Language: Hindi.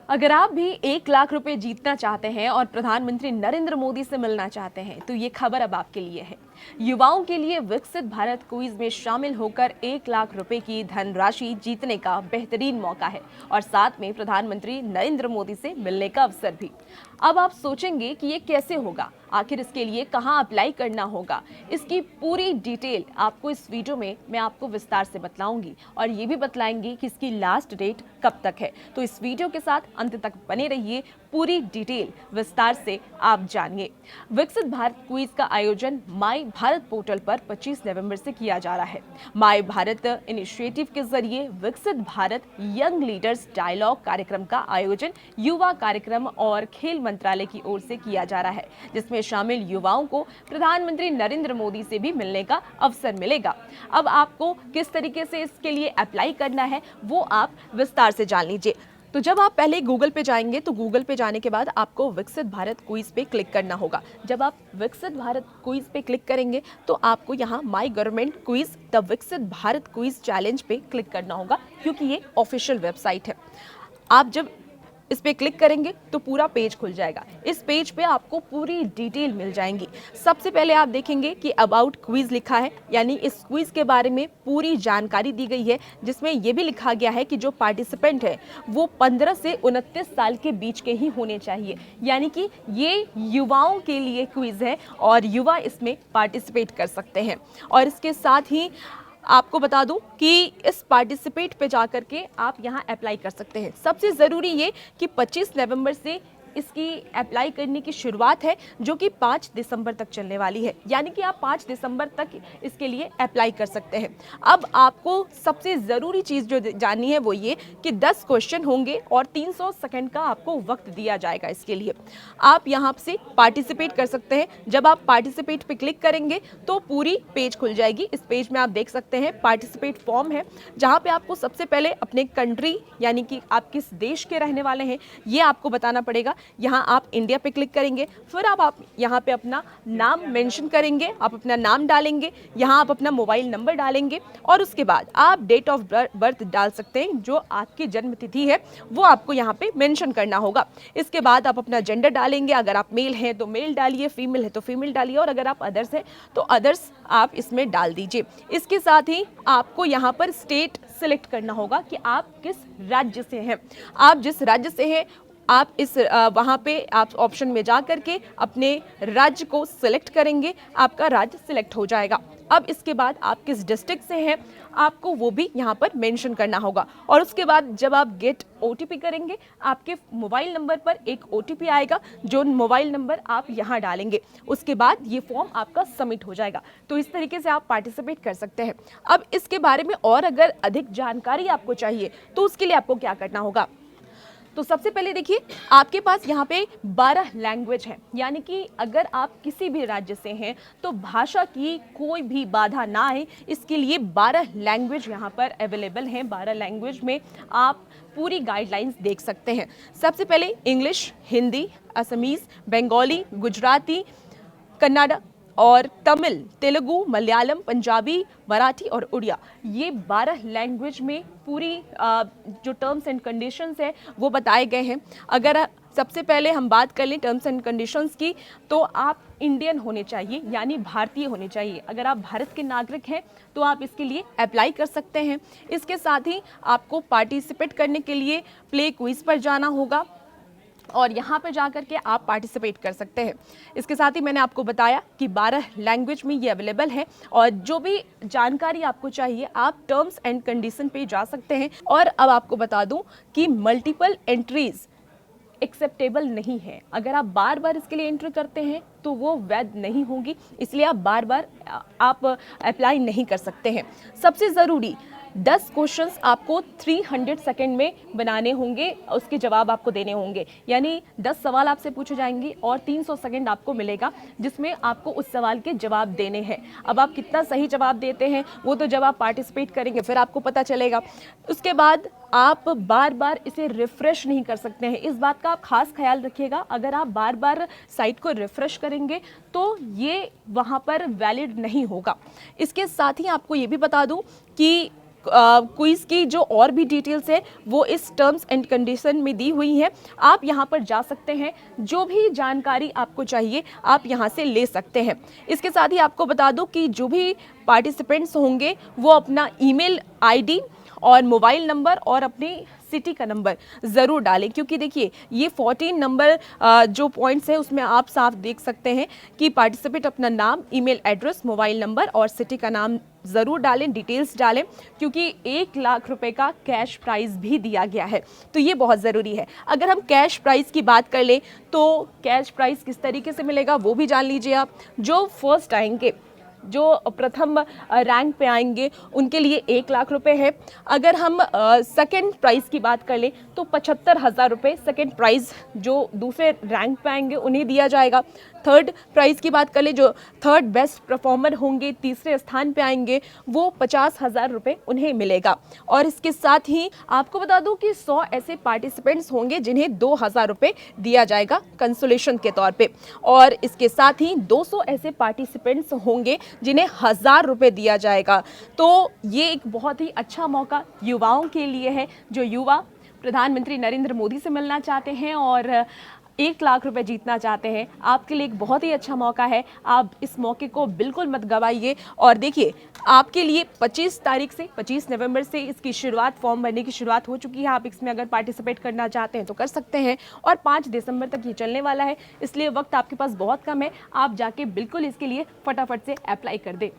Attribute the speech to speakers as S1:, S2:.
S1: अगर आप भी 1 लाख रुपए जीतना चाहते हैं और प्रधानमंत्री नरेंद्र मोदी से मिलना चाहते हैं तो ये खबर अब आपके लिए है। युवाओं के लिए विकसित भारत क्विज में शामिल होकर 1 लाख रुपए की धनराशि जीतने का बेहतरीन मौका है और साथ में प्रधानमंत्री नरेंद्र मोदी से मिलने का अवसर भी। अब आप सोचेंगे कि ये कैसे होगा, आखिर इसके लिए कहाँ अप्लाई करना होगा। इसकी पूरी डिटेल आपको इस वीडियो में मैं आपको विस्तार से बतलाऊंगी और ये भी बतलाएंगे कि इसकी लास्ट डेट कब तक है। तो इस वीडियो के साथ अंत तक बने रहिए, पूरी डिटेल विस्तार से आप जानिए। विकसित भारत क्विज का आयोजन माई भारत पोर्टल पर 25 नवंबर से किया जा रहा है। माई भारत इनिशिएटिव के जरिए विकसित भारत यंग लीडर्स डायलॉग कार्यक्रम का आयोजन युवा कार्यक्रम और खेल मंत्रालय की ओर से किया जा रहा है, जिसमें शामिल युवाओं को प्रधानमंत्री नरेंद्र मोदी से भी मिलने का अवसर मिलेगा। अब आपको किस तरीके से इसके लिए अप्लाई करना है वो आप विस्तार से जान लीजिए। तो जब आप पहले गूगल पे जाएंगे तो गूगल पे जाने के बाद आपको विकसित भारत क्विज पे क्लिक करना होगा। जब आप विकसित भारत क्विज पे क्लिक करेंगे तो आपको यहाँ माई गवर्नमेंट क्विज द विकसित भारत क्विज चैलेंज पे क्लिक करना होगा, क्योंकि ये ऑफिशियल वेबसाइट है। आप जब इस पे क्लिक करेंगे तो पूरा पेज खुल जाएगा। इस पेज पे आपको पूरी डिटेल मिल जाएंगी। सबसे पहले आप देखेंगे कि अबाउट क्विज लिखा है, यानी इस क्विज के बारे में पूरी जानकारी दी गई है, जिसमें यह भी लिखा गया है कि जो पार्टिसिपेंट है वो 15 से 29 साल के बीच के ही होने चाहिए, यानी कि ये युवाओं के लिए क्विज है और युवा इसमें पार्टिसिपेट कर सकते हैं। और इसके साथ ही आपको बता दूं कि इस पार्टिसिपेट पे जाकर के आप यहां अप्लाई कर सकते हैं। सबसे ज़रूरी ये कि 25 नवंबर से इसकी अप्लाई करने की शुरुआत है, जो कि 5 दिसंबर तक चलने वाली है, यानी कि आप 5 दिसंबर तक इसके लिए अप्लाई कर सकते हैं। अब आपको सबसे ज़रूरी चीज़ जो जाननी है वो ये कि 10 क्वेश्चन होंगे और 300 सेकंड का आपको वक्त दिया जाएगा। इसके लिए आप यहाँ से पार्टिसिपेट कर सकते हैं। जब आप पार्टिसिपेट पे क्लिक करेंगे तो पूरी पेज खुल जाएगी। इस पेज में आप देख सकते हैं पार्टिसिपेट फॉर्म है, जहाँ पे आपको सबसे पहले अपने कंट्री यानी कि आप किस देश के रहने वाले हैं ये आपको बताना पड़ेगा। यहाँ आप इंडिया पे क्लिक करेंगे, फिर आप यहाँ पे अपना नाम मेंशन करेंगे, आप अपना नाम डालेंगे, यहाँ आप अपना मोबाइल नंबर डालेंगे और उसके बाद आप डेट ऑफ बर्थ डाल सकते हैं। जो आपकी जन्म तिथि है वो आपको यहाँ पे मेंशन करना होगा। इसके बाद आप अपना जेंडर डालेंगे, अगर आप मेल हैं तो मेल डालिए, फीमेल है तो फीमेल डालिए और अगर आप अदर्स हैं तो अदर्स आप इसमें डाल दीजिए। इसके साथ ही आपको यहाँ पर स्टेट सिलेक्ट करना होगा कि आप किस राज्य से हैं। आप जिस राज्य से हैं आप इस वहाँ पे आप ऑप्शन में जा करके अपने राज्य को सिलेक्ट करेंगे, आपका राज्य सिलेक्ट हो जाएगा। अब इसके बाद आप किस डिस्ट्रिक्ट से हैं आपको वो भी यहाँ पर मेंशन करना होगा। और उसके बाद जब आप गेट OTP करेंगे, आपके मोबाइल नंबर पर एक OTP आएगा, जो मोबाइल नंबर आप यहाँ डालेंगे। उसके बाद ये फॉर्म आपका सबमिट हो जाएगा। तो इस तरीके से आप पार्टिसिपेट कर सकते हैं। अब इसके बारे में और अगर अधिक जानकारी आपको चाहिए तो उसके लिए आपको क्या करना होगा। तो सबसे पहले देखिए, आपके पास यहाँ पे 12 लैंग्वेज है, यानी कि अगर आप किसी भी राज्य से हैं तो भाषा की कोई भी बाधा ना आए, इसके लिए 12 लैंग्वेज यहाँ पर अवेलेबल हैं। 12 लैंग्वेज में आप पूरी गाइडलाइंस देख सकते हैं। सबसे पहले इंग्लिश, हिंदी, असमीज़, बंगाली, गुजराती, कन्नड़ और तमिल, तेलुगु, मलयालम, पंजाबी, मराठी और उड़िया, ये 12 लैंग्वेज में पूरी जो टर्म्स एंड कंडीशंस है वो बताए गए हैं। अगर सबसे पहले हम बात कर लें टर्म्स एंड कंडीशंस की, तो आप इंडियन होने चाहिए, यानी भारतीय होने चाहिए। अगर आप भारत के नागरिक हैं तो आप इसके लिए अप्लाई कर सकते हैं। इसके साथ ही आपको पार्टिसिपेट करने के लिए प्ले क्विज पर जाना होगा और यहाँ पर जाकर के आप पार्टिसिपेट कर सकते हैं। इसके साथ ही मैंने आपको बताया कि 12 लैंग्वेज में ये अवेलेबल है और जो भी जानकारी आपको चाहिए आप टर्म्स एंड कंडीशन पे जा सकते हैं। और अब आपको बता दूं कि मल्टीपल एंट्रीज एक्सेप्टेबल नहीं है। अगर आप बार बार इसके लिए एंट्री करते हैं तो वो वैध नहीं होगी, इसलिए आप बार बार आप अप्लाई नहीं कर सकते हैं। सबसे ज़रूरी 10 क्वेश्चंस आपको 300 सेकंड में बनाने होंगे, उसके जवाब आपको देने होंगे, यानी 10 सवाल आपसे पूछे जाएंगे और 300 सेकंड आपको मिलेगा जिसमें आपको उस सवाल के जवाब देने हैं। अब आप कितना सही जवाब देते हैं वो तो जब आप पार्टिसिपेट करेंगे फिर आपको पता चलेगा। उसके बाद आप बार बार इसे रिफ़्रेश नहीं कर सकते हैं, इस बात का आप खास ख्याल रखिएगा। अगर आप बार बार साइट को रिफ़्रेश करेंगे तो ये वहाँ पर वैलिड नहीं होगा। इसके साथ ही आपको ये भी बता दूँ कि क्विज की जो और भी डिटेल्स है वो इस टर्म्स एंड कंडीशन में दी हुई है। आप यहाँ पर जा सकते हैं, जो भी जानकारी आपको चाहिए आप यहाँ से ले सकते हैं। इसके साथ ही आपको बता दूं कि जो भी पार्टिसिपेंट्स होंगे वो अपना ईमेल आईडी और मोबाइल नंबर और अपनी सिटी का नंबर ज़रूर डालें, क्योंकि देखिए ये 14 नंबर जो पॉइंट्स है उसमें आप साफ देख सकते हैं कि पार्टिसिपेंट अपना नाम, ईमेल एड्रेस, मोबाइल नंबर और सिटी का नाम ज़रूर डालें, डिटेल्स डालें, क्योंकि 1 लाख रुपए का कैश प्राइज़ भी दिया गया है, तो ये बहुत ज़रूरी है। अगर हम कैश प्राइज़ की बात कर लें तो कैश प्राइज़ किस तरीके से मिलेगा वो भी जान लीजिए आप। जो फर्स्ट आएंगे, जो प्रथम रैंक पे आएंगे उनके लिए 1 लाख रुपए है। अगर हम सेकंड प्राइज़ की बात कर लें तो 75,000 रुपये सेकेंड प्राइज़ जो दूसरे रैंक पे आएंगे उन्हें दिया जाएगा। थर्ड प्राइज़ की बात कर ले, जो थर्ड बेस्ट परफॉर्मर होंगे, तीसरे स्थान पे आएंगे, वो 50,000 रुपये उन्हें मिलेगा। और इसके साथ ही आपको बता दूं कि 100 ऐसे पार्टिसिपेंट्स होंगे जिन्हें 2,000 रुपये दिया जाएगा कंसोलेशन के तौर पे। और इसके साथ ही 200 ऐसे पार्टिसिपेंट्स होंगे जिन्हें 1,000 रुपये दिया जाएगा। तो ये एक बहुत ही अच्छा मौका युवाओं के लिए है, जो युवा प्रधानमंत्री नरेंद्र मोदी से मिलना चाहते हैं और 1 लाख रुपए जीतना चाहते हैं। आपके लिए एक बहुत ही अच्छा मौका है, आप इस मौके को बिल्कुल मत गवाइए। और देखिए, आपके लिए 25 तारीख से 25 नवंबर से इसकी शुरुआत, फॉर्म भरने की शुरुआत हो चुकी है। आप इसमें अगर पार्टिसिपेट करना चाहते हैं तो कर सकते हैं और 5 दिसंबर तक ये चलने वाला है, इसलिए वक्त आपके पास बहुत कम है। आप जाके बिल्कुल इसके लिए फटाफट से अप्लाई कर दें।